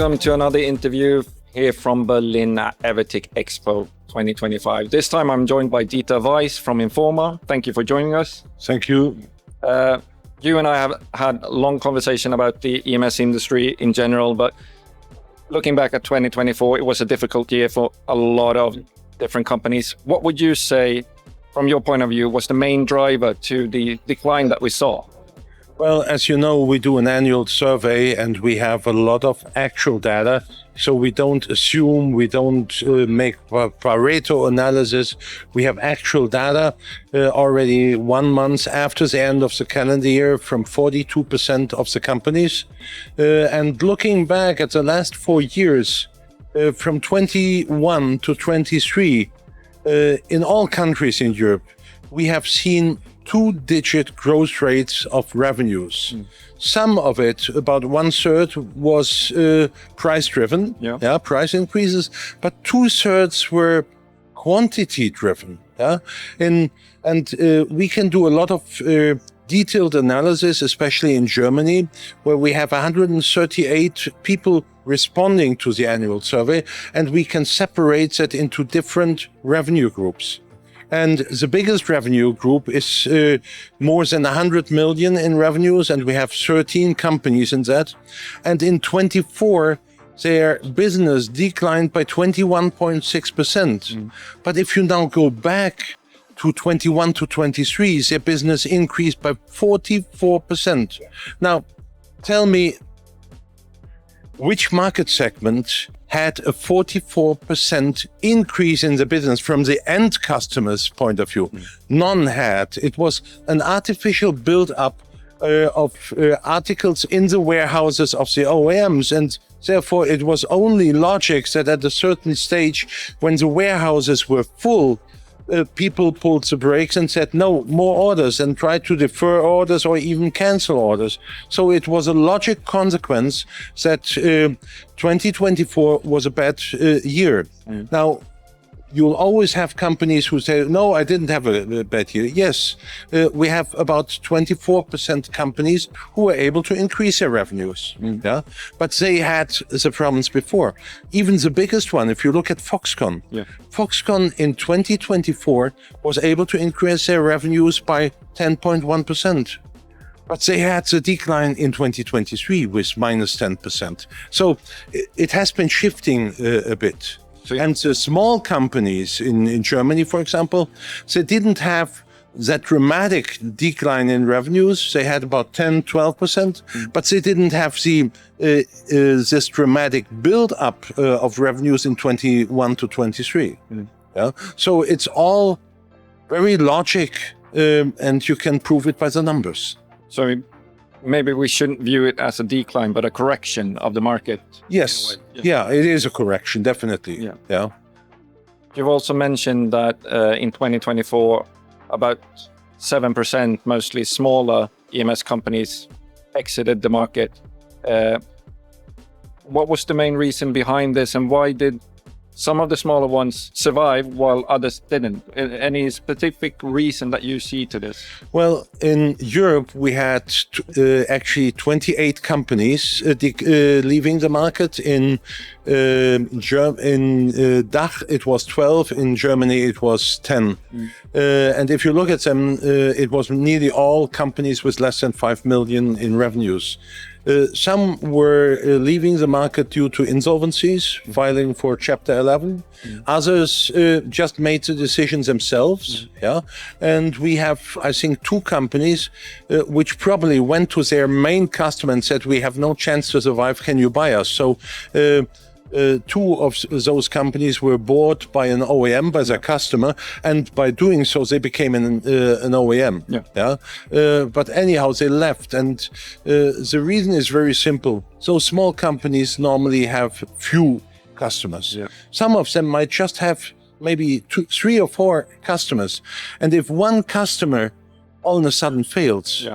welcome to another interview here from Berlin at Evertiq Expo 2025. This time I'm joined by Dieter Weiss from Informa. Thank you for joining us. Thank you. You and I have had a long conversation about the EMS industry in general, but looking back at 2024, it was a difficult year for a lot of different companies. What would you say, from your point of view, was the main driver to the decline that we saw? Well, as you know, we do an annual survey and we have a lot of actual data. So we don't assume, we don't make Pareto analysis. We have actual data already 1 month after the end of the calendar year from 42% of the companies. And looking back at the last 4 years, from 21 to 23, in all countries in Europe, we have seen 2-digit growth rates of revenues. Some of it, about 1/3, was price driven, price increases, but 2/3 were quantity driven. We can do a lot of detailed analysis, especially in Germany, where we have 138 people responding to the annual survey, and we can separate that into different revenue groups. And the biggest revenue group is more than 100 million in revenues, and we have 13 companies in that. And in 24, their business declined by 21.6%. But if you now go back to 21 to 23, their business increased by 44%. Now, tell me, which market segment had a 44% increase in the business from the end customer's point of view? None had. It was an artificial build-up of articles in the warehouses of the OEMs, and therefore it was only logic that at a certain stage, when the warehouses were full, people pulled the brakes and said, no, more orders, and tried to defer orders or even cancel orders. So it was a logic consequence that 2024 was a bad year. Now, you'll always have companies who say, no, I didn't have a bad year. Yes, we have about 24% companies who were able to increase their revenues. But they had the problems before. Even the biggest one, if you look at Foxconn, Foxconn in 2024 was able to increase their revenues by 10.1%. But they had the decline in 2023 with minus 10%. So it has been shifting a bit. And the small companies in Germany, for example, they didn't have that dramatic decline in revenues. They had about 10-12%, but they didn't have this dramatic build-up of revenues in 21 to 23. So it's all very logic, and you can prove it by the numbers. So maybe we shouldn't view it as a decline, but a correction of the market. Yes. Yeah, it is a correction, definitely. Yeah. You've also mentioned that in 2024, about 7%, mostly smaller EMS companies, exited the market. What was the main reason behind this, and why did some of the smaller ones survive while others didn't? Any specific reason that you see to this? Well, in Europe, we had actually 28 companies leaving the market. In DACH, it was 12. In Germany, it was 10. And if you look at them, it was nearly all companies with less than 5 million in revenues. Some were leaving the market due to insolvencies, filing for Chapter 11. Others just made the decisions themselves. And we have, I think, 2 companies which probably went to their main customer and said, we have no chance to survive, can you buy us? So 2 of those companies were bought by an OEM, by their customer, and by doing so, they became an OEM. But anyhow, they left, and the reason is very simple. So small companies normally have few customers. Some of them might just have maybe 2, 3 or 4 customers, and if one customer all of a sudden fails,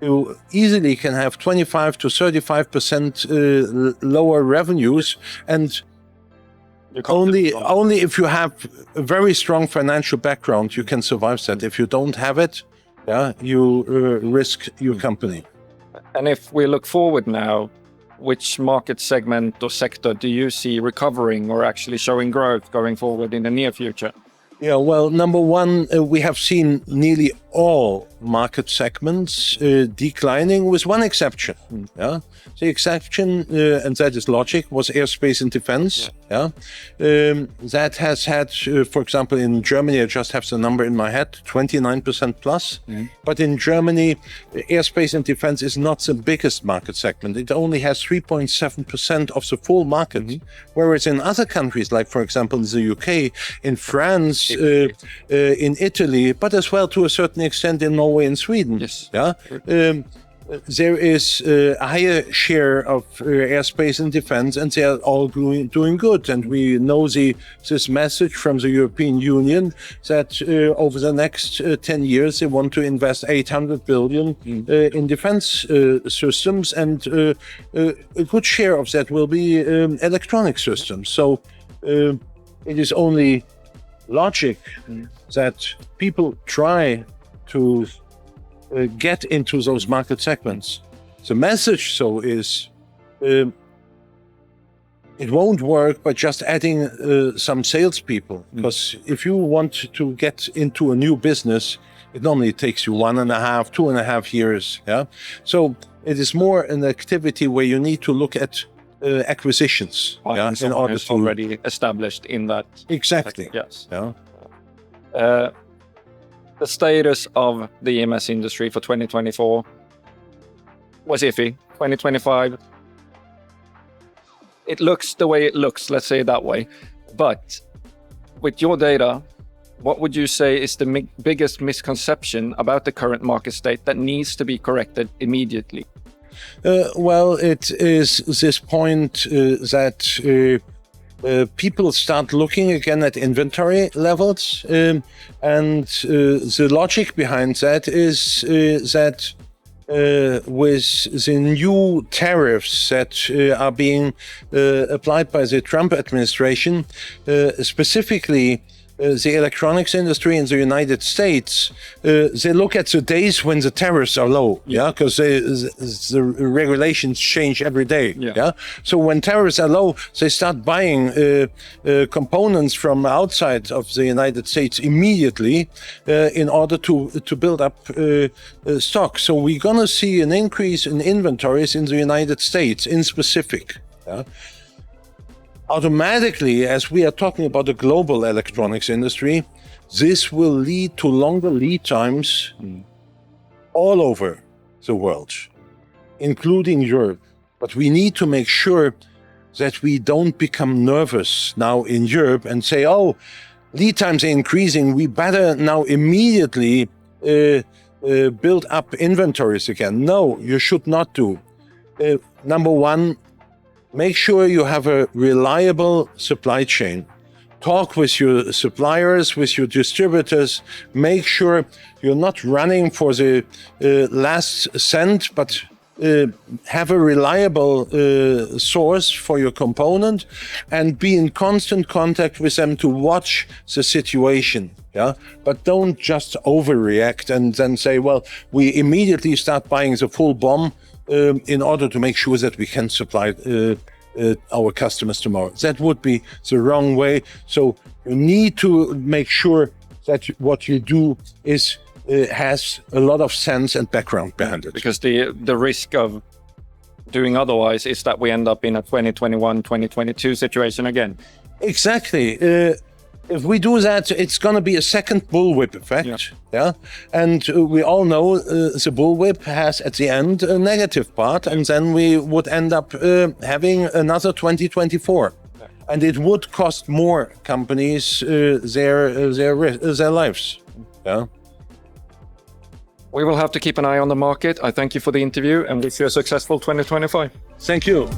you easily can have 25 to 35% lower revenues, and only if you have a very strong financial background, you can survive that. If you don't have it, you risk your company. And if we look forward now, which market segment or sector do you see recovering or actually showing growth going forward in the near future? Yeah, well, number one, we have seen nearly all market segments declining with one exception. Yeah, the exception, and that is logic, was aerospace and defense. Yeah, that has had, for example, in Germany, I just have the number in my head, 29% plus. But in Germany, aerospace and defense is not the biggest market segment. It only has 3.7% of the full market. Whereas in other countries, like, for example, in the UK, in France, in Italy, but as well to a certain extent in Norway and Sweden. Yes. Yeah. There is a higher share of airspace and defense, and they are all doing good. And we know this message from the European Union that over the next 10 years, they want to invest 800 billion in defense systems, and a good share of that will be electronic systems. So it is only logic that people try to get into those market segments. The message, so, is it won't work by just adding some salespeople. Because if you want to get into a new business, it normally takes you 1.5, 2.5 years. Yeah, so it is more an activity where you need to look at acquisitions. In order to already established in that. Exactly. Yes. Yeah. The status of the EMS industry for 2024 was iffy. 2025, it looks the way it looks, let's say it that way. But with your data, what would you say is the biggest misconception about the current market state that needs to be corrected immediately? Well, it is this point that people start looking again at inventory levels, and the logic behind that is that with the new tariffs that are being applied by the Trump administration, specifically the electronics industry in the United States, they look at the days when the tariffs are low, because the regulations change every day. So when tariffs are low, they start buying components from outside of the United States immediately in order to build up stock. So we're going to see an increase in inventories in the United States in specific. Automatically, as we are talking about the global electronics industry, this will lead to longer lead times all over the world, including Europe. But we need to make sure that we don't become nervous now in Europe and say, oh, lead times are increasing, we better now immediately build up inventories again. No, you should not do. Number one, make sure you have a reliable supply chain. Talk with your suppliers, with your distributors. Make sure you're not running for the last cent, but have a reliable source for your component, and be in constant contact with them to watch the situation. But don't just overreact and then say, well, we immediately start buying the full bomb in order to make sure that we can supply our customers tomorrow. That would be the wrong way. So you need to make sure that what you do is has a lot of sense and background behind it. Because the risk of doing otherwise is that we end up in a 2021, 2022 situation again. Exactly. If we do that, it's going to be a second bullwhip effect. And we all know the bullwhip has at the end a negative part, and then we would end up having another 2024. And it would cost more companies their lives. We will have to keep an eye on the market. I thank you for the interview and wish you a successful 2025. Thank you.